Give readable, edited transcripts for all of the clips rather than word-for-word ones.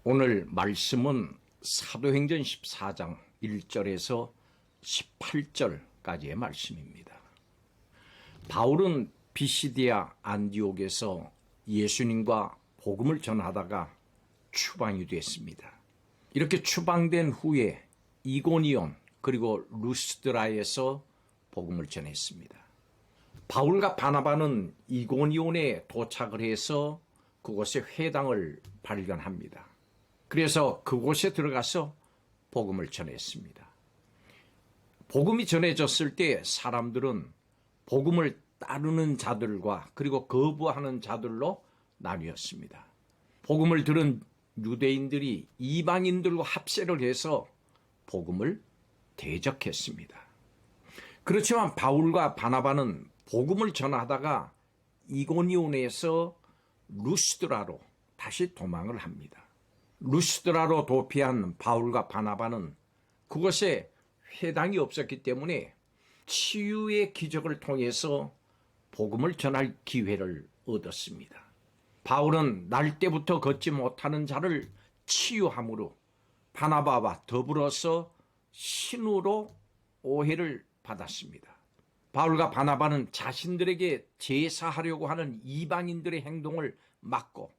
오늘 말씀은 사도행전 14장 1절에서 18절까지의 말씀입니다. 바울은 비시디아 안디옥에서 예수님과 복음을 전하다가 추방이 됐습니다. 이렇게 추방된 후에 이고니온 그리고 루스드라에서 복음을 전했습니다. 바울과 바나바는 이고니온에 도착을 해서 그곳에 회당을 발견합니다. 그래서 그곳에 들어가서 복음을 전했습니다. 복음이 전해졌을 때 사람들은 복음을 따르는 자들과 그리고 거부하는 자들로 나뉘었습니다. 복음을 들은 유대인들이 이방인들과 합세를 해서 복음을 대적했습니다. 그렇지만 바울과 바나바는 복음을 전하다가 이고니온에서 루스드라로 다시 도망을 합니다. 루스드라로 도피한 바울과 바나바는 그곳에 회당이 없었기 때문에 치유의 기적을 통해서 복음을 전할 기회를 얻었습니다. 바울은 날 때부터 걷지 못하는 자를 치유함으로 바나바와 더불어서 신우로 오해를 받았습니다. 바울과 바나바는 자신들에게 제사하려고 하는 이방인들의 행동을 막고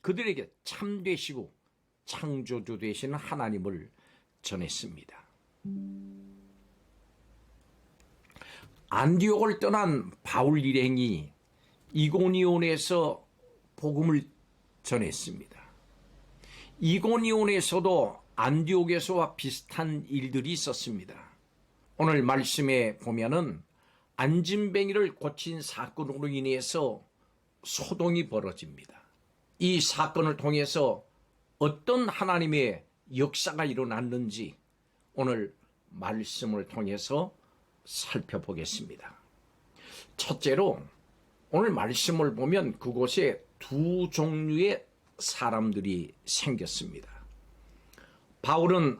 그들에게 참되시고 창조주 되시는 하나님을 전했습니다. 안디옥을 떠난 바울 일행이 이고니온에서 복음을 전했습니다. 이고니온에서도 안디옥에서와 비슷한 일들이 있었습니다. 오늘 말씀에 보면은 안진뱅이를 고친 사건으로 인해서 소동이 벌어집니다. 이 사건을 통해서 어떤 하나님의 역사가 일어났는지 오늘 말씀을 통해서 살펴보겠습니다. 첫째로 오늘 말씀을 보면 그곳에 두 종류의 사람들이 생겼습니다. 바울은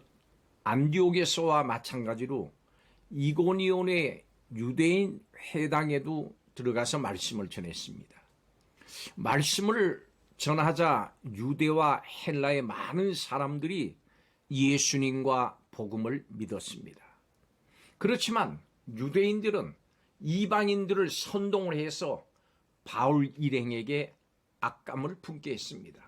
안디옥에서와 마찬가지로 이고니온의 유대인 회당에도 들어가서 말씀을 전했습니다. 말씀을 전하자 유대와 헬라의 많은 사람들이 예수님과 복음을 믿었습니다. 그렇지만 유대인들은 이방인들을 선동을 해서 바울 일행에게 악감을 품게 했습니다.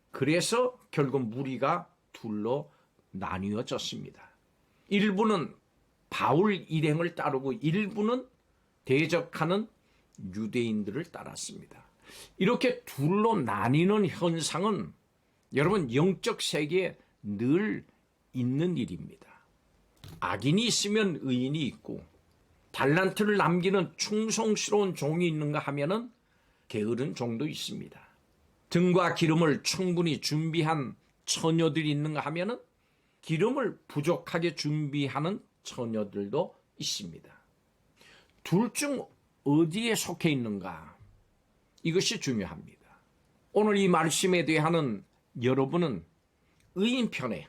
그래서 결국 무리가 둘로 나뉘어졌습니다. 일부는 바울 일행을 따르고 일부는 대적하는 유대인들을 따랐습니다. 이렇게 둘로 나뉘는 현상은 여러분 영적 세계에 늘 있는 일입니다. 악인이 있으면 의인이 있고 달란트를 남기는 충성스러운 종이 있는가 하면은 게으른 종도 있습니다. 등과 기름을 충분히 준비한 처녀들이 있는가 하면은 기름을 부족하게 준비하는 처녀들도 있습니다. 둘 중 어디에 속해 있는가? 이것이 중요합니다. 오늘 이 말씀에 대하는 여러분은 의인 편에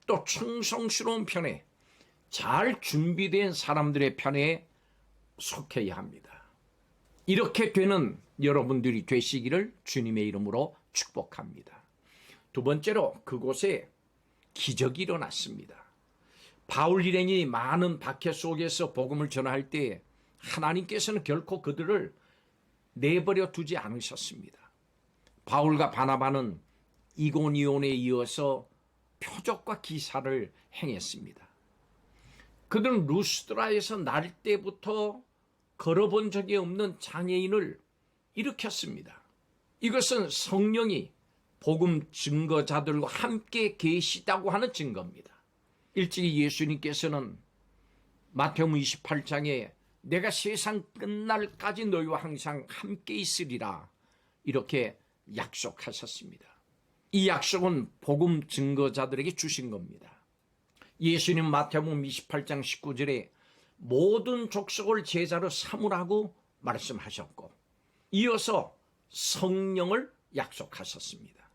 또 충성스러운 편에 잘 준비된 사람들의 편에 속해야 합니다. 이렇게 되는 여러분들이 되시기를 주님의 이름으로 축복합니다. 두 번째로 그곳에 기적이 일어났습니다. 바울 일행이 많은 박해 속에서 복음을 전할 때 하나님께서는 결코 그들을 내버려 두지 않으셨습니다. 바울과 바나바는 이고니온에 이어서 표적과 기사를 행했습니다. 그들은 루스드라에서 날 때부터 걸어본 적이 없는 장애인을 일으켰습니다. 이것은 성령이 복음 증거자들과 함께 계시다고 하는 증거입니다. 일찍이 예수님께서는 마태복음 28장에 내가 세상 끝날까지 너희와 항상 함께 있으리라 이렇게 약속하셨습니다. 이 약속은 복음 증거자들에게 주신 겁니다. 예수님 마태복음 28장 19절에 모든 족속을 제자로 삼으라고 말씀하셨고 이어서 성령을 약속하셨습니다.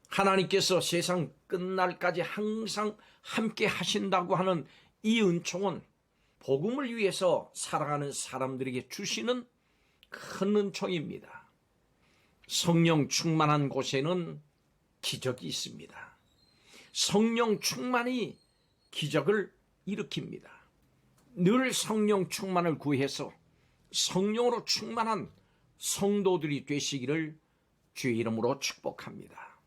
하나님께서 세상 끝날까지 항상 함께 하신다고 하는 이 은총은 복음을 위해서 살아가는 사람들에게 주시는 큰 은총입니다. 성령 충만한 곳에는 기적이 있습니다. 성령 충만이 기적을 일으킵니다. 늘 성령 충만을 구해서 성령으로 충만한 성도들이 되시기를 주의 이름으로 축복합니다.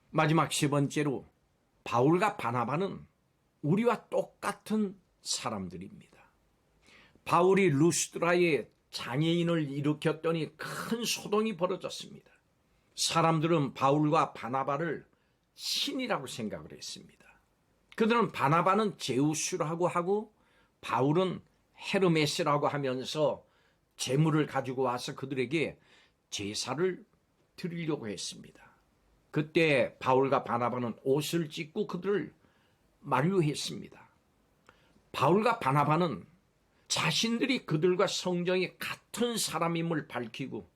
마지막 세 번째로 바울과 바나바는 우리와 똑같은 사람들입니다. 바울이 루스드라에 장애인을 일으켰더니 큰 소동이 벌어졌습니다. 사람들은 바울과 바나바를 신이라고 생각을 했습니다. 그들은 바나바는 제우스라고 하고 바울은 헤르메스라고 하면서 재물을 가지고 와서 그들에게 제사를 드리려고 했습니다. 그때 바울과 바나바는 옷을 찢고 그들을 만류했습니다. 바울과 바나바는 자신들이 그들과 성정이 같은 사람임을 밝히고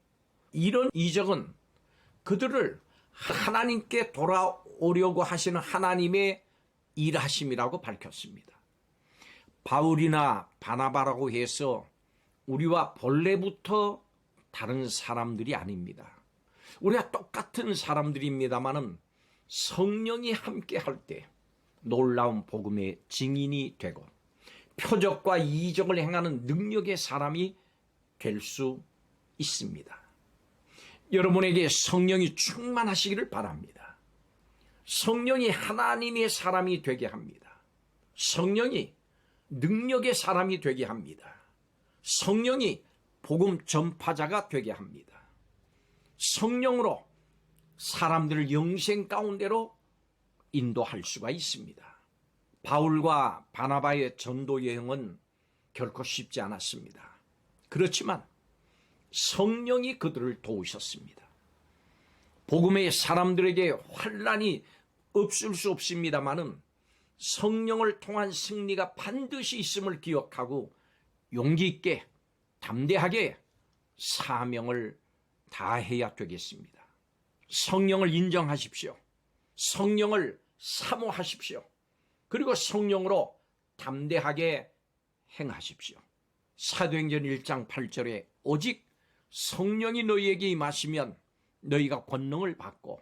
이런 이적은 그들을 하나님께 돌아오려고 하시는 하나님의 일하심이라고 밝혔습니다. 바울이나 바나바라고 해서 우리와 본래부터 다른 사람들이 아닙니다. 우리가 똑같은 사람들입니다마는 성령이 함께 할 때 놀라운 복음의 증인이 되고 표적과 이적을 행하는 능력의 사람이 될 수 있습니다. 여러분에게 성령이 충만하시기를 바랍니다. 성령이 하나님의 사람이 되게 합니다. 성령이 능력의 사람이 되게 합니다. 성령이 복음 전파자가 되게 합니다. 성령으로 사람들을 영생 가운데로 인도할 수가 있습니다. 바울과 바나바의 전도 여행은 결코 쉽지 않았습니다. 그렇지만 성령이 그들을 도우셨습니다. 복음의 사람들에게 환난이 없을 수 없습니다마는 성령을 통한 승리가 반드시 있음을 기억하고 용기 있게 담대하게 사명을 다해야 되겠습니다. 성령을 인정하십시오. 성령을 사모하십시오. 그리고 성령으로 담대하게 행하십시오. 사도행전 1장 8절에 오직 성령이 너희에게 임하시면 너희가 권능을 받고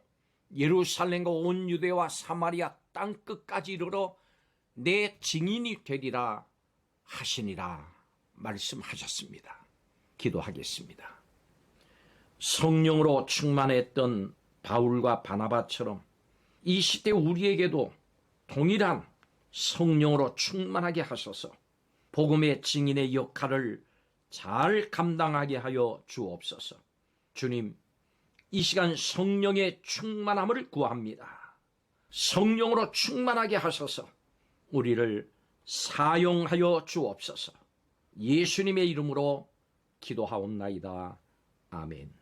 예루살렘과 온 유대와 사마리아 땅끝까지 이르러 내 증인이 되리라 하시니라 말씀하셨습니다. 기도하겠습니다. 성령으로 충만했던 바울과 바나바처럼 이 시대 우리에게도 동일한 성령으로 충만하게 하셔서 복음의 증인의 역할을 잘 감당하게 하여 주옵소서. 주님, 이 시간 성령의 충만함을 구합니다. 성령으로 충만하게 하셔서 우리를 사용하여 주옵소서. 예수님의 이름으로 기도하옵나이다. 아멘.